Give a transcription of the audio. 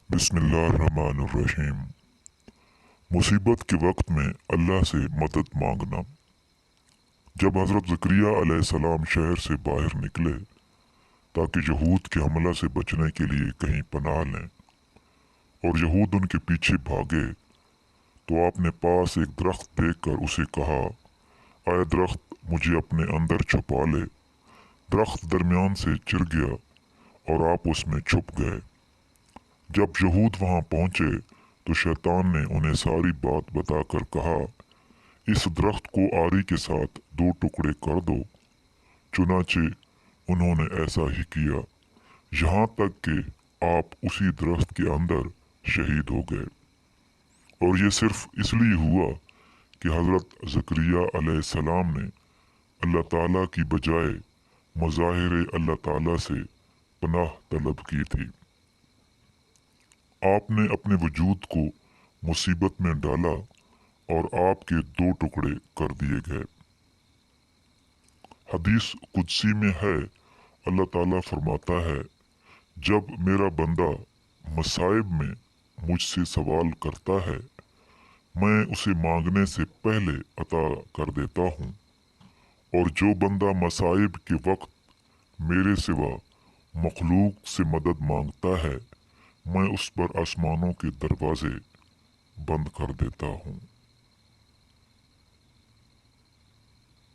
बिस्मिल्लाहिर्रहमानिर्रहीम। मुसीबत के वक्त में अल्लाह से मदद मांगना। जब हज़रत ज़करिया अलैहिस्सलाम शहर से बाहर निकले ताकि यहूद के हमला से बचने के लिए कहीं पनाह लें और यहूद उनके पीछे भागे, तो आपने पास एक दरख्त देखकर उसे कहा, आए दरख्त, मुझे अपने अंदर छुपा ले। दरख्त दरमियान से चिर गया और आप उसमें छुप गए। जब यहूद वहां पहुंचे तो शैतान ने उन्हें सारी बात बताकर कहा, इस दरख्त को आरी के साथ 2 टुकड़े कर दो। चुनाचे उन्होंने ऐसा ही किया, यहाँ तक कि आप उसी दरख्त के अंदर शहीद हो गए। और ये सिर्फ इसलिए हुआ कि हज़रत ज़करिया अलैहिस्सलाम ने अल्लाह ताला की बजाय मज़ाहिर अल्लाह ताला से पनाह तलब की थी। आपने अपने वजूद को मुसीबत में डाला और आपके 2 टुकड़े कर दिए गए। हदीस कुदसी में है, अल्लाह ताला फरमाता है, जब मेरा बंदा मसाइब में मुझसे सवाल करता है, मैं उसे मांगने से पहले अता कर देता हूँ। और जो बंदा मसाइब के वक्त मेरे सिवा मखलूक से मदद मांगता है, मैं उस पर आसमानों के दरवाजे बंद कर देता हूँ।